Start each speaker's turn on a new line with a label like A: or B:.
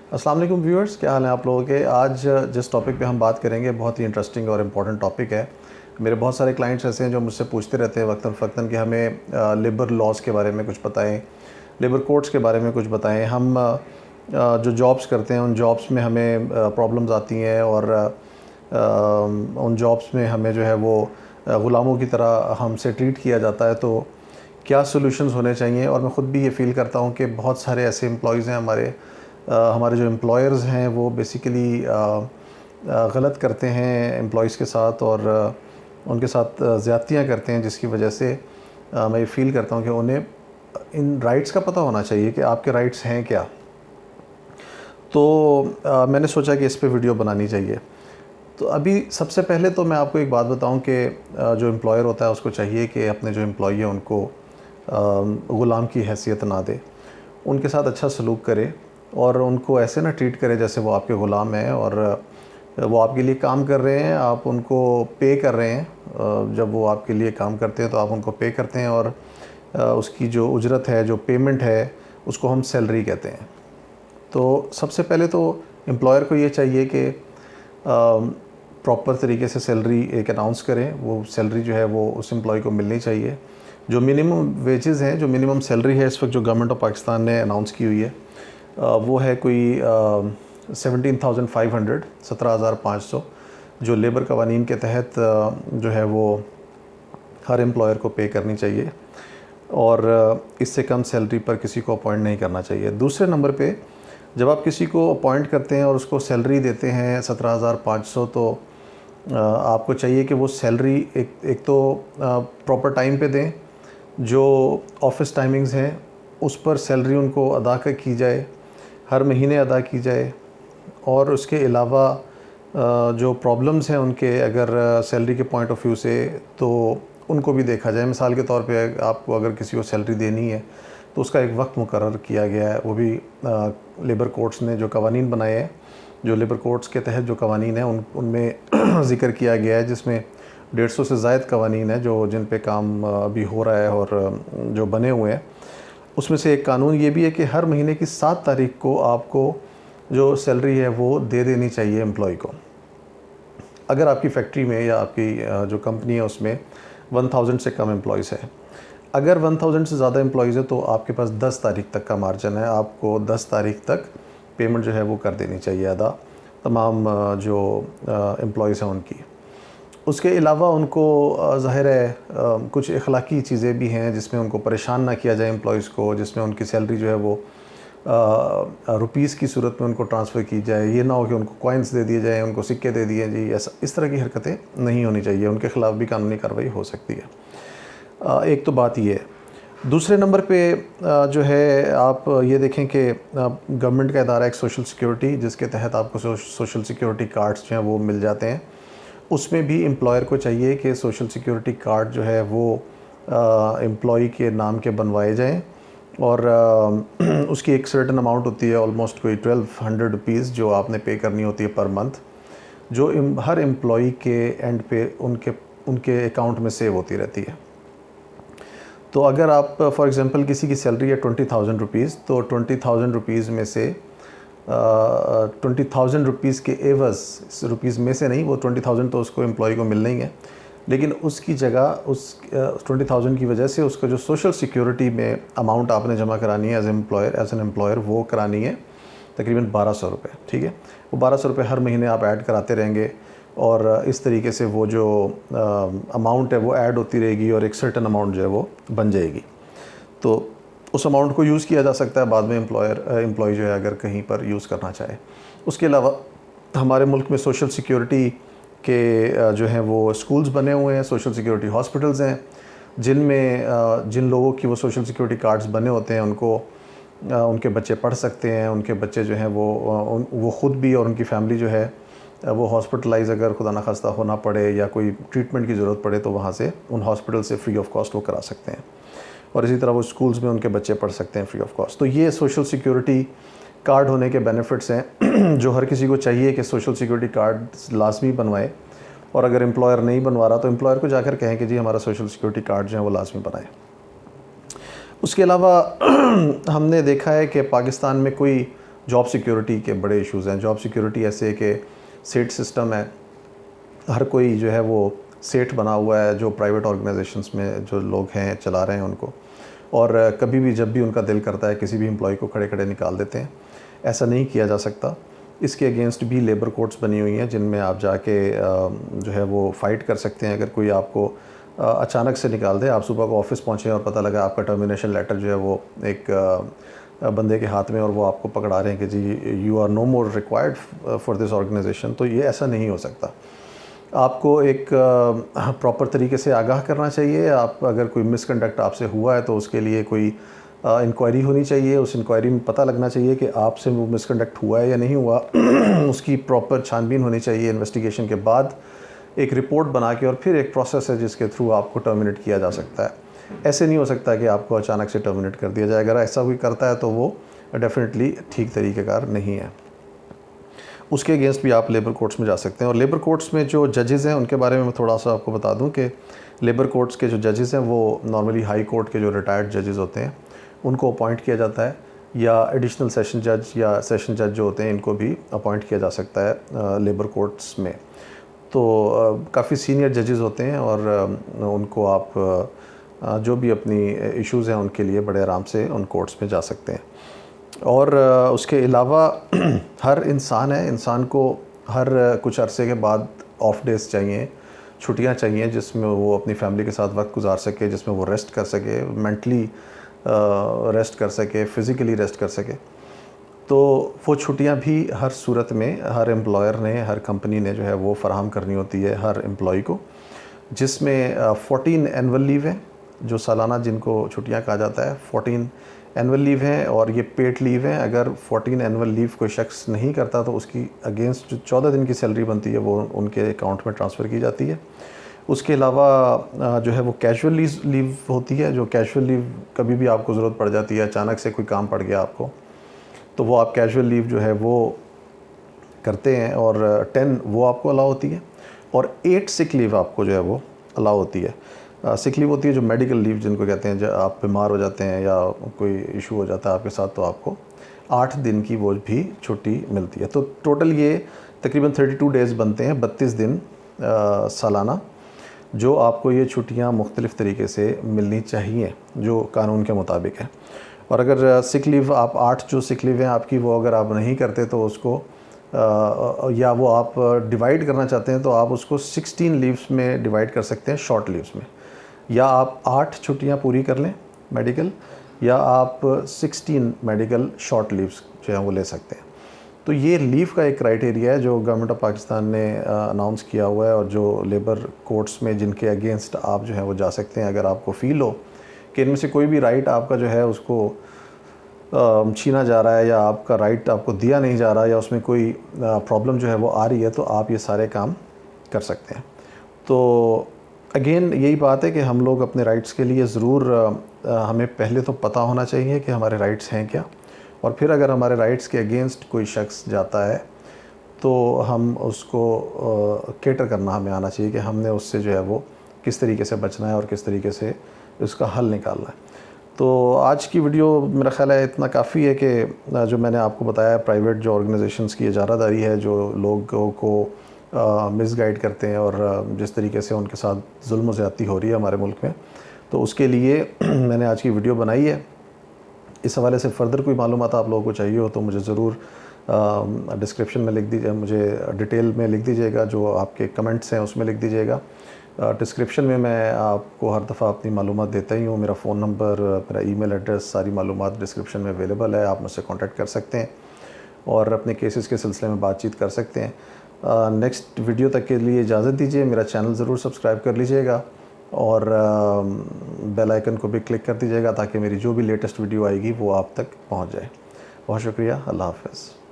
A: अस्सलाम वालेकुम व्यूअर्स, क्या हाल है आप लोगों के। आज जिस टॉपिक पे हम बात करेंगे बहुत ही इंटरेस्टिंग और इम्पॉर्टेंट टॉपिक है। मेरे बहुत सारे क्लाइंट्स ऐसे हैं जो मुझसे पूछते रहते हैं वक्तन फ़क्तन कि हमें लेबर लॉज के बारे में कुछ बताएं, लेबर कोड्स के बारे में कुछ बताएं। हम जो जॉब्स करते हैं उन जॉब्स में हमें प्रॉब्लम्स आती हैं और उन जॉब्स में हमें जो है वो ग़ुलामों की तरह हमसे ट्रीट किया जाता है। तो क्या सॉल्यूशंस होने चाहिए। और मैं ख़ुद भी ये फ़ील करता हूँ कि बहुत सारे ऐसे एम्प्लॉयज़ हैं हमारे जो एम्प्लॉयर्स हैं वो बेसिकली गलत करते हैं एम्प्लॉयज़ के साथ और उनके साथ ज़्यादतियाँ करते हैं, जिसकी वजह से मैं ये फ़ील करता हूँ कि उन्हें इन राइट्स का पता होना चाहिए कि आपके राइट्स हैं क्या। तो मैंने सोचा कि इस पे वीडियो बनानी चाहिए। तो अभी सबसे पहले तो मैं आपको एक बात बताऊं कि जो एम्प्लॉयर होता है उसको चाहिए कि अपने जो एम्प्लॉई है उनको ग़ुलाम की हैसियत ना दे, उनके साथ अच्छा सलूक करे और उनको ऐसे ना ट्रीट करे जैसे वो आपके ग़ुलाम हैं और वो आपके लिए काम कर रहे हैं, आप उनको पे कर रहे हैं। जब वो आपके लिए काम करते हैं तो आप उनको पे करते हैं और उसकी जो उजरत है, जो पेमेंट है, उसको हम सैलरी कहते हैं। तो सबसे पहले तो एम्प्लॉयर को ये चाहिए कि प्रॉपर तरीके से सैलरी एक अनाउंस करें। वो सैलरी जो है वो उस एम्प्लॉय को मिलनी चाहिए। जो मिनिमम वेजेस हैं, जो मिनिमम सैलरी है इस वक्त जो गवर्नमेंट ऑफ पाकिस्तान ने अनाउंस की हुई है वो है कोई 17,500 17,500 जो लेबर कवानीन के तहत जो है वो हर एम्प्लॉयर को पे करनी चाहिए और इससे कम सैलरी पर किसी को अपॉइंट नहीं करना चाहिए। दूसरे नंबर पे जब आप किसी को अपॉइंट करते हैं और उसको सैलरी देते हैं 17,500 तो आपको चाहिए कि वो सैलरी एक तो प्रॉपर टाइम पे दें। जो ऑफिस टाइमिंग्स हैं उस पर सैलरी उनको अदा की जाए, हर महीने अदा की जाए। और उसके अलावा जो प्रॉब्लम्स हैं उनके अगर सैलरी के पॉइंट ऑफ व्यू से तो उनको भी देखा जाए। मिसाल के तौर पे आपको अगर किसी को सैलरी देनी है तो उसका एक वक्त मुकर्रर किया गया है। वो भी लेबर कोड्स ने जो कवानीन बनाए हैं, जो लेबर कोड्स के तहत जो कवानीन हैं उनमें ज़िक्र किया गया है, जिसमें 150 से ज़ायद कवानीन है जो जिन पे काम अभी हो रहा है और जो बने हुए हैं। उसमें से एक कानून ये भी है कि हर महीने की 7 तारीख को आपको जो सैलरी है वो दे देनी चाहिए एम्प्लॉय को। अगर आपकी फैक्ट्री में या आपकी जो कंपनी है उसमें 1000 से कम एम्प्लॉयज़ है, अगर 1000 से ज़्यादा एम्प्लॉयज़ है तो आपके पास 10 तारीख तक का मार्जिन है। आपको 10 तारीख तक पेमेंट जो है वो कर देनी चाहिए अदा तमाम जो एम्प्लॉयज़ हैं उनकी। उसके अलावा उनको ज़ाहिर है कुछ अखलाकी चीज़ें भी हैं जिसमें उनको परेशान ना किया जाए एम्प्लॉयज़ को, जिसमें उनकी सैलरी जो है वो रुपीज़ की सूरत में उनको ट्रांसफ़र की जाए। ये ना हो कि उनको कॉइन्स दे दिए जाएँ, उनको सिक्के दे दिए जी, ऐसा इस तरह की हरकतें नहीं होनी चाहिए। उनके ख़िलाफ़ भी कानूनी कार्रवाई हो सकती है। एक तो बात ये है। दूसरे नंबर पे जो है आप ये देखें कि गवर्नमेंट का इदारा एक सोशल सिक्योरिटी, जिसके तहत आपको सोशल सिक्योरिटी कार्ड्स जो हैं वो मिल जाते हैं। उसमें भी एम्प्लॉयर को चाहिए कि सोशल सिक्योरिटी कार्ड जो है वो एम्प्लॉई के नाम के बनवाए जाएं और उसकी एक सर्टेन अमाउंट होती है, ऑलमोस्ट कोई 1200 रुपीज़ जो आपने पे करनी होती है पर मंथ, जो हर एम्प्लॉई के एंड पे उनके अकाउंट में सेव होती रहती है। तो अगर आप फॉर एग्ज़ाम्पल किसी की सैलरी है 20,000 रुपीज़, तो 20,000 रुपीज़ में से 20,000 रुपीज़ के एवज़, रुपीज़ में से नहीं, वो 20,000 तो उसको एम्प्लॉय को मिलना ही है, लेकिन उसकी जगह उस 20,000 की वजह से उसका जो सोशल सिक्योरिटी में अमाउंट आपने जमा करानी है एज एन एम्प्लॉयर वो करानी है तकरीबन 1,200 रुपये। ठीक है, वो 1,200 रुपये हर महीने आप ऐड कराते रहेंगे और इस तरीके से वो जो अमाउंट है वो ऐड होती रहेगी और एक सर्टेन अमाउंट जो है वो बन जाएगी। तो उस अमाउंट को यूज़ किया जा सकता है बाद में एम्प्लॉय जो है अगर कहीं पर यूज़ करना चाहे। उसके अलावा हमारे मुल्क में सोशल सिक्योरिटी के जो हैं वो स्कूल्स बने हुए हैं, सोशल सिक्योरिटी हॉस्पिटल्स हैं, जिनमें जिन लोगों की वो सोशल सिक्योरिटी कार्ड्स बने होते हैं उनको उनके बच्चे पढ़ सकते हैं। उनके बच्चे जो हैं वो ख़ुद भी और उनकी फैमिली जो है वो हॉस्पिटलाइज अगर खुदा न खास्ता होना पड़े या कोई ट्रीटमेंट की ज़रूरत पड़े तो वहाँ से उन हॉस्पिटल से फ्री ऑफ कॉस्ट वो करा सकते हैं। और इसी तरह वो स्कूल्स में उनके बच्चे पढ़ सकते हैं फ्री ऑफ कॉस्ट। तो ये सोशल सिक्योरिटी कार्ड होने के बेनिफिट्स हैं जो हर किसी को चाहिए कि सोशल सिक्योरिटी कार्ड लाजमी बनवाए। और अगर एम्प्लॉयर नहीं बनवा रहा तो एम्प्लॉयर को जाकर कहें कि जी हमारा सोशल सिक्योरिटी कार्ड जो है वो लाजमी बनाए। उसके अलावा हमने देखा है कि पाकिस्तान में कोई जॉब सिक्योरिटी के बड़े इश्यूज़ हैं। जॉब सिक्योरिटी ऐसे कि सेठ सिस्टम है, हर कोई जो है वो सेठ बना हुआ है, जो प्राइवेट ऑर्गेनाइजेशंस में जो लोग हैं चला रहे हैं उनको, और कभी भी जब भी उनका दिल करता है किसी भी एम्प्लॉय को खड़े खड़े निकाल देते हैं। ऐसा नहीं किया जा सकता। इसके अगेंस्ट भी लेबर कोर्ट्स बनी हुई हैं जिनमें आप जाके जो है वो फ़ाइट कर सकते हैं। अगर कोई आपको अचानक से निकाल दे, आप सुबह को ऑफिस पहुँचे और पता लगा आपका टर्मिनेशन लेटर जो है वो एक बंदे के हाथ में, और वो आपको पकड़ा रहे हैं कि जी you are no more required for this organisation, तो ये ऐसा नहीं हो सकता। आपको एक प्रॉपर तरीके से आगाह करना चाहिए। आप अगर कोई मिसकंडक्ट आपसे हुआ है तो उसके लिए कोई इंक्वायरी होनी चाहिए। उस इंक्वायरी में पता लगना चाहिए कि आपसे वो मिसकंडक्ट हुआ है या नहीं हुआ। उसकी प्रॉपर छानबीन होनी चाहिए। इन्वेस्टिगेशन के बाद एक रिपोर्ट बना के और फिर एक प्रोसेस है जिसके थ्रू आपको टर्मिनेट किया जा सकता है। ऐसे नहीं हो सकता कि आपको अचानक से टर्मिनेट कर दिया जाए। अगर ऐसा कोई करता है तो वो डेफिनेटली ठीक तरीक़ेकार नहीं है। उसके अगेंस्ट भी आप लेबर कोर्ट्स में जा सकते हैं। और लेबर कोर्ट्स में जो जजेज़ हैं उनके बारे में मैं थोड़ा सा आपको बता दूं कि लेबर कोर्ट्स के जो जजेज़ हैं वो नॉर्मली हाई कोर्ट के जो रिटायर्ड जजेज़ होते हैं उनको अपॉइंट किया जाता है, या एडिशनल सेशन जज या सेशन जज जो होते हैं इनको भी अपॉइंट किया जा सकता है लेबर कोर्ट्स में। तो काफ़ी सीनियर जजेज़ होते हैं और उनको आप जो भी अपनी इश्यूज़ हैं उनके लिए बड़े आराम से उन कोर्ट्स में जा सकते हैं। और उसके अलावा हर इंसान है, इंसान को हर कुछ अरसे के बाद ऑफ डेज़ चाहिए, छुट्टियां चाहिए जिसमें वो अपनी फैमिली के साथ वक्त गुजार सके, जिसमें वो रेस्ट कर सके, मेंटली रेस्ट कर सके, फ़िज़िकली रेस्ट कर सके। तो वो छुट्टियां भी हर सूरत में हर एम्प्लॉयर ने, हर कंपनी ने जो है वो फ़राहम करनी होती है हर एम्प्लॉय को, जिसमें 14 एनुअल लीव हैं जो सालाना जिनको छुट्टियां कहा जाता है। 14 एनुअल लीव हैं और ये पेड लीव हैं। अगर 14 एनुअल लीव कोई शख्स नहीं करता तो उसकी अगेंस्ट जो 14 दिन की सैलरी बनती है वो उनके अकाउंट में ट्रांसफ़र की जाती है। उसके अलावा जो है वो कैजुअल लीव होती है, जो कैजुअल लीव कभी भी आपको ज़रूरत पड़ जाती है, अचानक से कोई काम पड़ गया आपको, तो वो आप कैजुअल लीव जो है वो करते हैं, और 10 वो आपको अलाउ होती है, और 8 सिक लीव आपको जो है वो अलाउ होती है। सिक लीव होती है जो मेडिकल लीव जिनको कहते हैं, जब आप बीमार हो जाते हैं या कोई इशू हो जाता है आपके साथ, तो आपको 8 दिन की वो भी छुट्टी मिलती है। तो टोटल ये तकरीबन 32 डेज़ बनते हैं, 32 दिन सालाना, जो आपको ये छुट्टियां मुख्तलिफ़ तरीके से मिलनी चाहिए जो कानून के मुताबिक है। और अगर सिक लीव आप 8 जो सिक लीव हैं आपकी, वो अगर आप नहीं करते तो उसको या वो आप डिवाइड करना चाहते हैं तो आप उसको 16 लीव्स में डिवाइड कर सकते हैं, शॉर्ट लीव्स में। या आप 8 छुट्टियां पूरी कर लें मेडिकल, या आप 16 मेडिकल शॉर्ट लीव्स जो हैं वो ले सकते हैं। तो ये लीव का एक क्राइटेरिया है जो गवर्नमेंट ऑफ पाकिस्तान ने अनाउंस किया हुआ है, और जो लेबर कोर्ट्स में जिनके अगेंस्ट आप जो है वो जा सकते हैं अगर आपको फ़ील हो कि इनमें से कोई भी राइट आपका जो है उसको छीना जा रहा है, या आपका राइट आपको दिया नहीं जा रहा, या उसमें कोई प्रॉब्लम जो है वो आ रही है, तो आप ये सारे काम कर सकते हैं। तो अगेन यही बात है कि हम लोग अपने राइट्स के लिए ज़रूर हमें पहले तो पता होना चाहिए कि हमारे राइट्स हैं क्या, और फिर अगर हमारे राइट्स के अगेंस्ट कोई शख्स जाता है तो हम उसको कैटर करना हमें आना चाहिए कि हमने उससे जो है वो किस तरीके से बचना है और किस तरीके से उसका हल निकालना है। तो आज की वीडियो मेरा ख़्याल है इतना काफ़ी है कि जो मैंने आपको बताया, प्राइवेट जो ऑर्गेनाइजेशंस की इजारादारी है, जो लोगों को मिसगाइड करते हैं और जिस तरीके से उनके साथ जुल्म ज़्यादती हो रही है हमारे मुल्क में, तो उसके लिए मैंने आज की वीडियो बनाई है। इस हवाले से फ़र्दर कोई मालूमात आप लोगों को चाहिए हो तो मुझे ज़रूर डिस्क्रिप्शन में लिख दीजिए, मुझे डिटेल में लिख दीजिएगा, जो आपके कमेंट्स हैं उसमें लिख दीजिएगा। डिस्क्रिप्शन में मैं आपको हर दफ़ा अपनी मालूमात देता ही हूँ। मेरा फ़ोन नंबर, मेरा ईमेल एड्रेस, सारी मालूमात डिस्क्रिप्शन में अवेलेबल है। आप मुझसे कांटेक्ट कर सकते हैं और अपने केसेस के सिलसिले में बातचीत कर सकते हैं। नेक्स्ट वीडियो तक के लिए इजाज़त दीजिए। मेरा चैनल ज़रूर सब्सक्राइब कर लीजिएगा और बेल आइकन को भी क्लिक कर दीजिएगा ताकि मेरी जो भी लेटेस्ट वीडियो आएगी वो आप तक पहुँच जाए। बहुत शुक्रिया। अल्लाह हाफ़िज़।